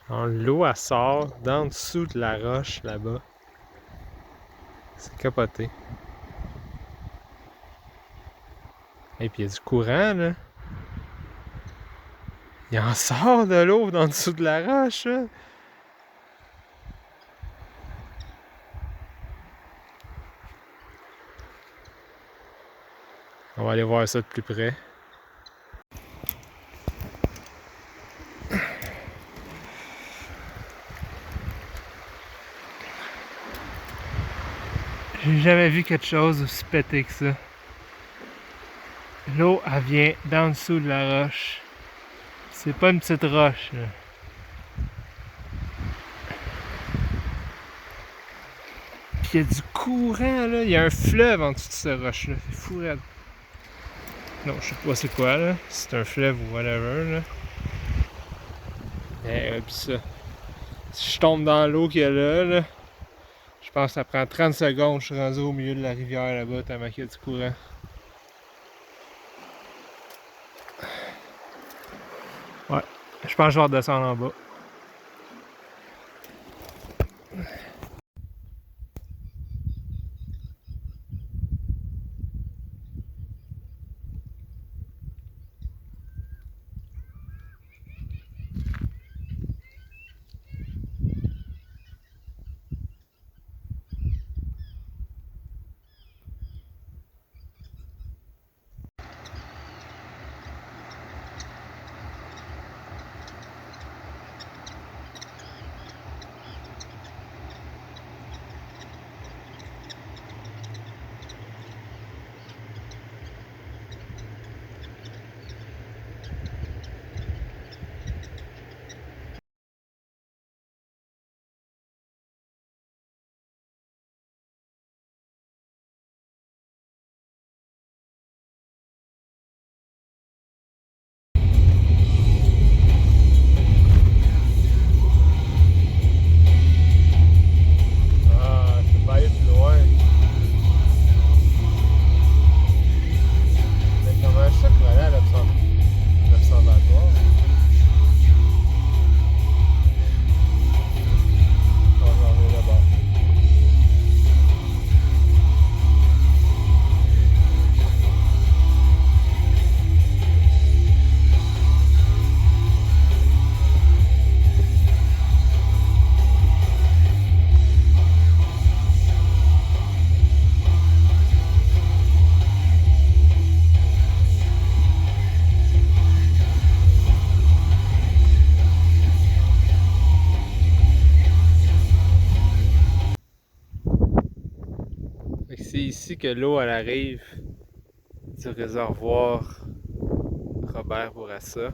L'eau, elle sort d'en dessous de la roche là-bas. C'est capoté. Et puis il y a du courant, là. Il en sort de l'eau d'en dessous de la roche, là. On va aller voir ça de plus près. J'ai jamais vu quelque chose aussi pété que ça. L'eau, elle vient d'en dessous de la roche. C'est pas une petite roche, là. Puis il y a du courant, là. Il y a un fleuve en dessous de cette roche-là. C'est fou, raide. Non, je sais pas c'est quoi, là. Si c'est un fleuve ou whatever, là. Puis ça. Si je tombe dans l'eau qu'il y a là, je pense que ça prend 30 secondes. Je suis rendu au milieu de la rivière là-bas, tellement qu'il y a du courant. Ouais, je pense que je vais redescendre en bas. Ah, je peux pas aller plus loin. Mais comment ça pour aller à l'observatoire? On va en aller là-bas. C'est ici que l'eau elle arrive du réservoir Robert Bourassa,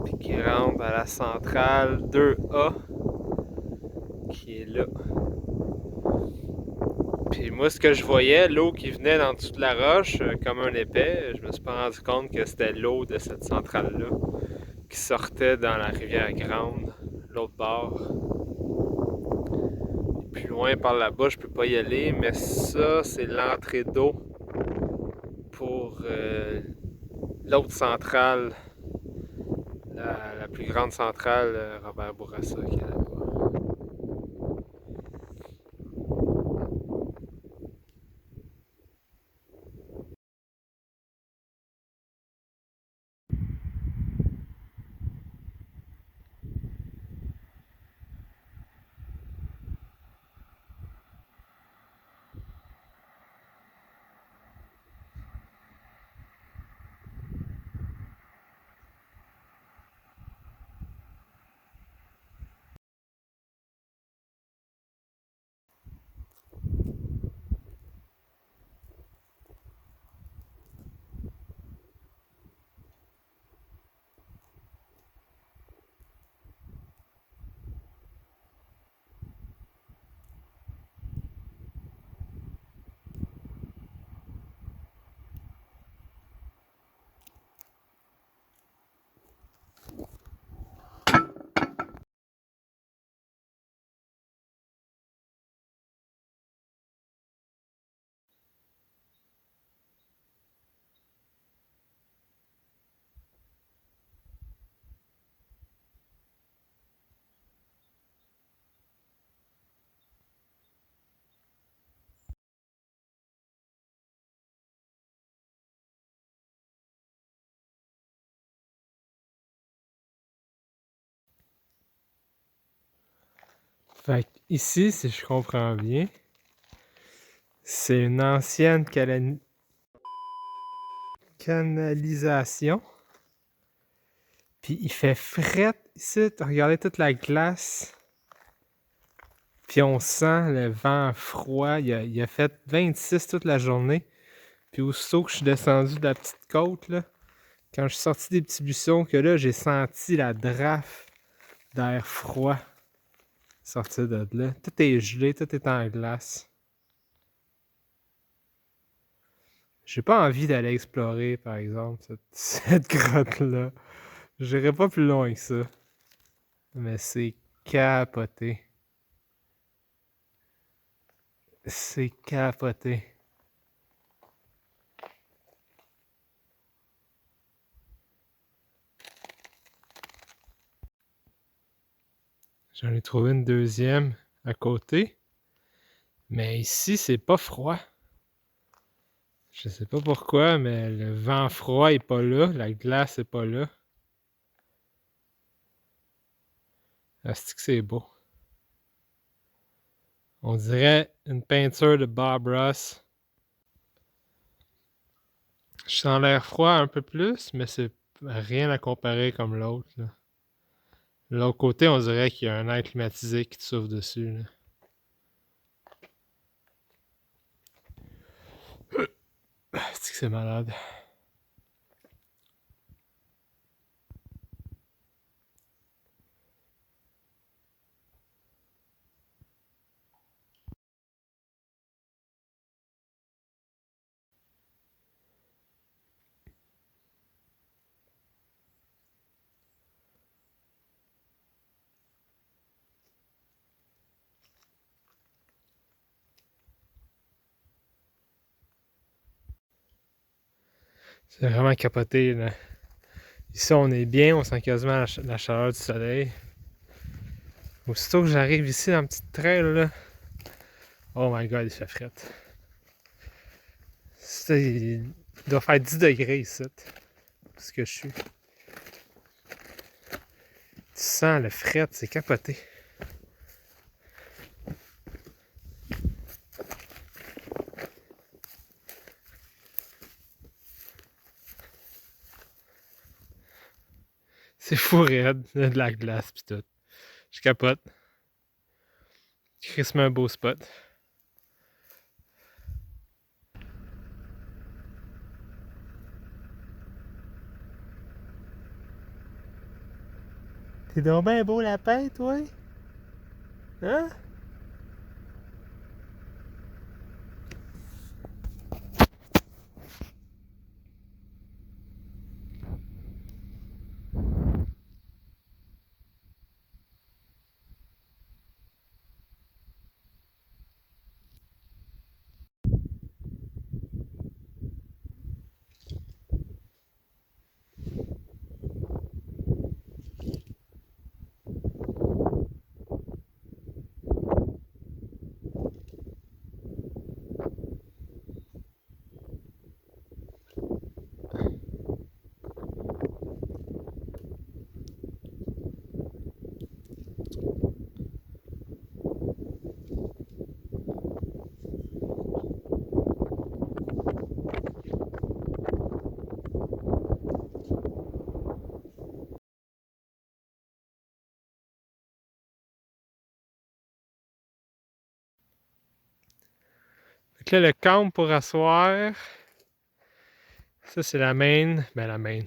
puis qui rentre à la centrale 2A qui est là. Puis moi, ce que je voyais, l'eau qui venait d'en dessous de la roche, comme un épais, je me suis pas rendu compte que c'était l'eau de cette centrale-là qui sortait dans la rivière Grande, l'autre bord. Plus loin par là-bas, je peux pas y aller, mais ça, c'est l'entrée d'eau pour l'autre centrale, la plus grande centrale, Robert Bourassa, qui est là-bas. Fait que ici, si je comprends bien, c'est une ancienne canalisation. Puis il fait fret ici. Regardez toute la glace. Puis on sent le vent froid. Il a fait 26 toute la journée. Puis aussitôt que je suis descendu de la petite côte, là, quand je suis sorti des petits buissons, que là, j'ai senti la draft d'air froid sortir de là. Tout est gelé, tout est en glace. J'ai pas envie d'aller explorer, par exemple, cette grotte-là. J'irai pas plus loin que ça. Mais c'est capoté. C'est capoté. J'en ai trouvé une deuxième à côté. Mais ici, c'est pas froid. Je sais pas pourquoi, mais le vent froid est pas là. La glace est pas là. Asti que c'est beau. On dirait une peinture de Bob Ross. Je sens l'air froid un peu plus, mais c'est rien à comparer comme l'autre. De l'autre côté, on dirait qu'il y a un air climatisé qui te souffle dessus. Là. C'est que c'est malade. C'est vraiment capoté. Là. Ici, on est bien, on sent quasiment la chaleur du soleil. Aussitôt que j'arrive ici dans la petite trail, là, oh my god, il fait fret. Il doit faire 10 degrés ici, où ce que je suis. Tu sens le fret, c'est capoté. C'est fou raide, il y a de la glace pis tout. Je capote. Crisse-moi un beau spot. T'es donc ben beau lapin, toi? Hein? Fait que là, le camp pour asseoir. Ça, c'est la main. Ben, la main.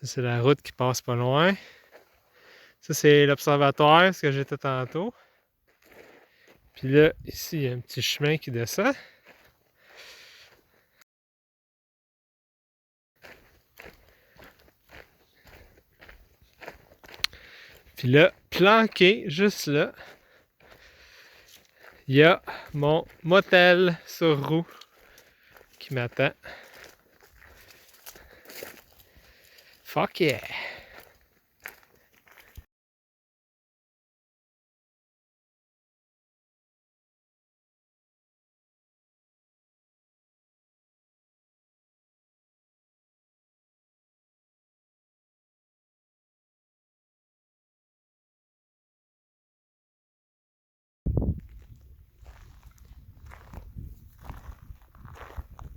Ça, c'est la route qui passe pas loin. Ça, c'est l'observatoire, ce que j'étais tantôt. Puis là, ici, il y a un petit chemin qui descend. Puis là, planqué, juste là, il y a mon motel sur roue qui m'attend. Fuck yeah!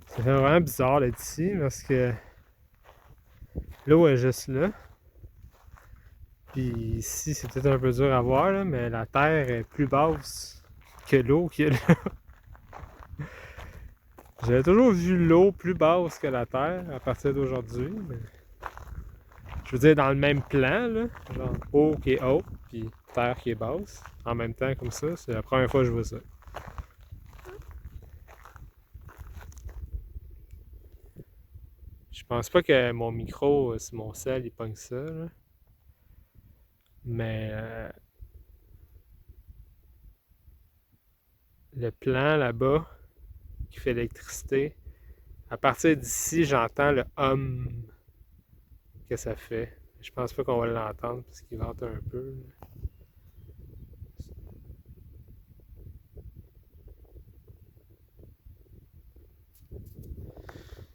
Ça fait vraiment bizarre d'être ici parce que l'eau est juste là. Puis ici, c'est peut-être un peu dur à voir, là, mais la terre est plus basse que l'eau qui est là. J'avais toujours vu l'eau plus basse que la terre à partir d'aujourd'hui. Mais... je veux dire, dans le même plan, là, genre eau qui est haute, puis terre qui est basse, en même temps comme ça. C'est la première fois que je vois ça. Je pense pas que mon micro sur mon cell il pogne ça, là. Mais le plan là-bas qui fait l'électricité, à partir d'ici, j'entends le hum que ça fait. Je pense pas qu'on va l'entendre parce qu'il vente un peu.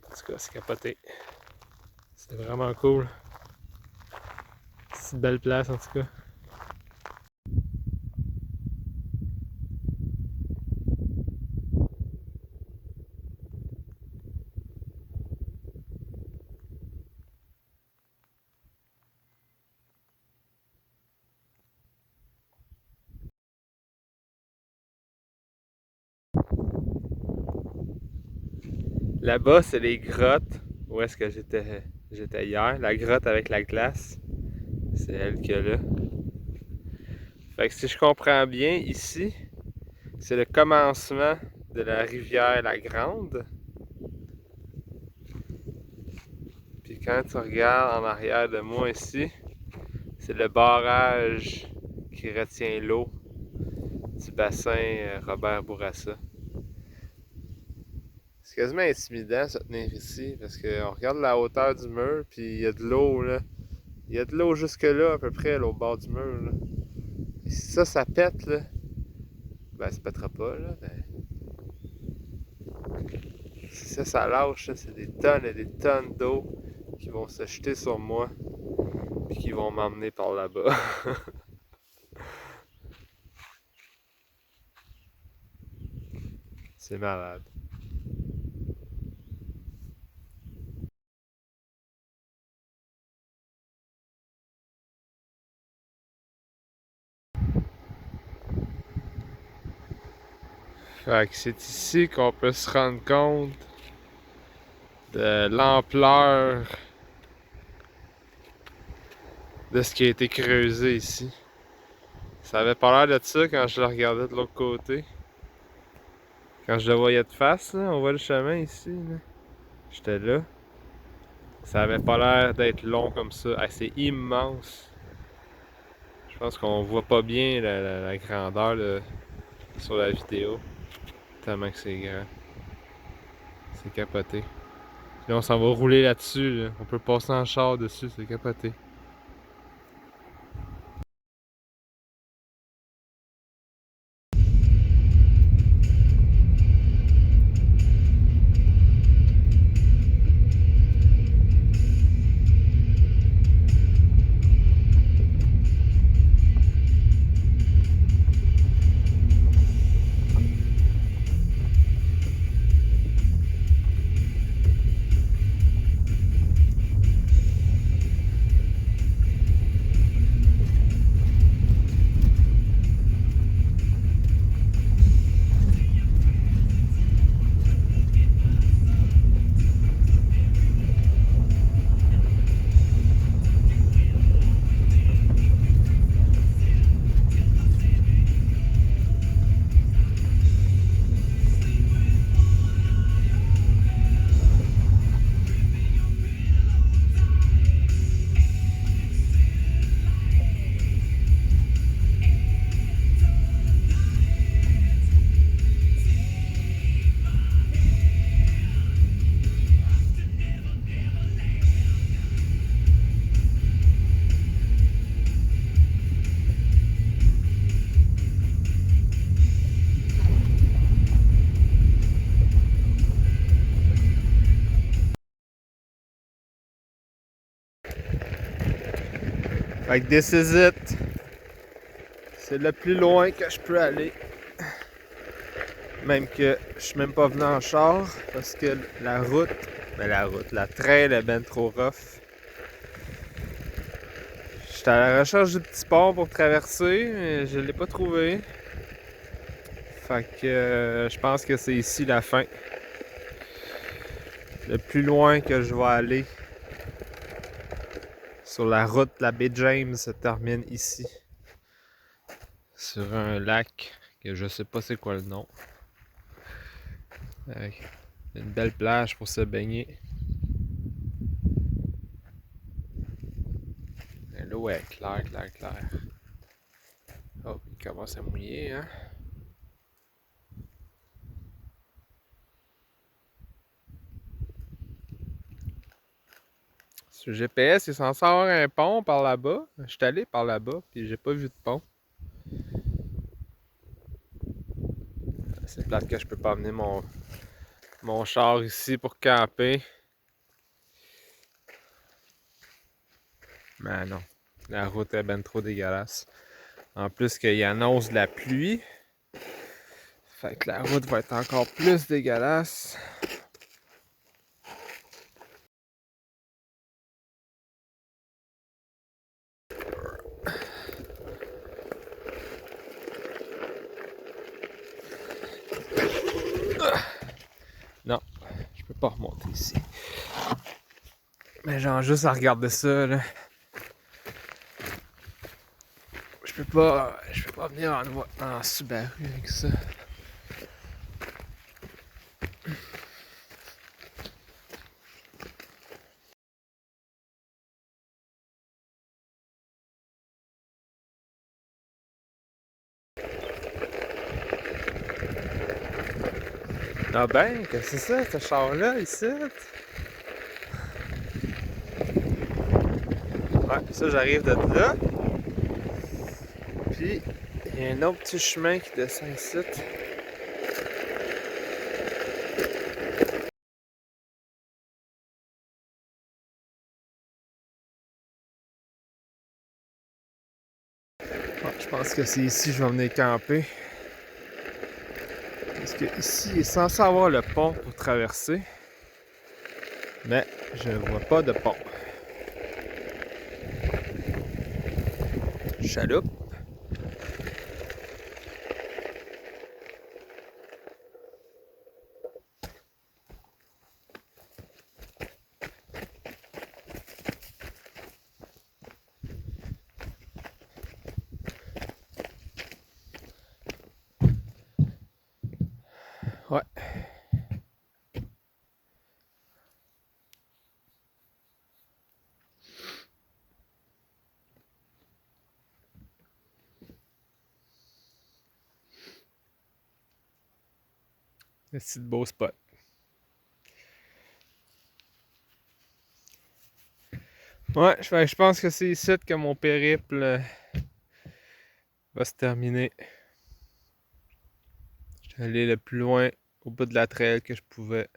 En tout cas, c'est capoté. C'est vraiment cool. C'est une belle place en tout cas. Là-bas, c'est les grottes où est-ce que j'étais hier. La grotte avec la glace, c'est elle qui est là. Fait que si je comprends bien, ici, c'est le commencement de la rivière La Grande. Puis quand tu regardes en arrière de moi ici, c'est le barrage qui retient l'eau du bassin Robert Bourassa. C'est quasiment intimidant se tenir ici parce qu'on regarde la hauteur du mur puis il y a de l'eau là. Il y a de l'eau jusque là à peu près là, au bord du mur là. Et si ça pète là, ben ça pètera pas là, mais si ça lâche, c'est des tonnes et des tonnes d'eau qui vont se jeter sur moi puis qui vont m'emmener par là-bas. C'est malade. Fait que c'est ici qu'on peut se rendre compte de l'ampleur de ce qui a été creusé ici. Ça avait pas l'air de ça quand je le regardais de l'autre côté. Quand je le voyais de face, là, on voit le chemin ici. Là. J'étais là. Ça avait pas l'air d'être long comme ça. Ah, c'est immense. Je pense qu'on voit pas bien la grandeur là, sur la vidéo. Tellement que c'est grand. C'est capoté. Là, on s'en va rouler là-dessus. Là. On peut passer en char dessus, c'est capoté. Fait que this is it. C'est le plus loin que je peux aller. Même que je suis même pas venu en char parce que la trail est ben trop rough. J'étais à la recherche du petit pont pour traverser, mais je l'ai pas trouvé. Fait que je pense que c'est ici la fin. Le plus loin que je vais aller sur la route de la baie James se termine ici. Sur un lac que je sais pas c'est quoi le nom. Avec une belle plage pour se baigner. L'eau est claire, claire, claire. Oh, il commence à mouiller, hein? Sur le GPS, il est censé avoir un pont par là-bas. Je suis allé par là-bas, puis j'ai pas vu de pont. C'est plate que je peux pas amener mon char ici pour camper. Mais non, la route est ben trop dégueulasse. En plus qu'il annonce de la pluie. Fait que la route va être encore plus dégueulasse. Non, je peux pas remonter ici. Mais genre juste à regarder ça là. Je peux pas venir en Subaru avec ça. Ah ben, qu'est-ce que c'est ça, ce char-là, ici? Ouais, ça, j'arrive de là. Puis, il y a un autre petit chemin qui descend ici. Ouais, je pense que c'est ici que je vais venir camper. Parce que ici, il est censé avoir le pont pour traverser. Mais je vois pas de pont. Chaloupe. Ouais. Un petit beau spot. Ouais, je pense que c'est ici que mon périple va se terminer. J'étais allé le plus loin au bout de la trail que je pouvais.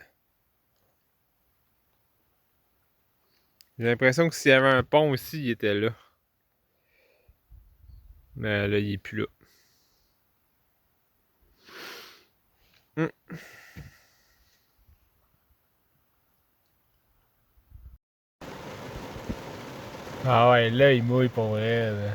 J'ai l'impression que s'il y avait un pont aussi, il était là. Mais là, il est plus là. Hum. Ah ouais, là, il mouille pour vrai. Là.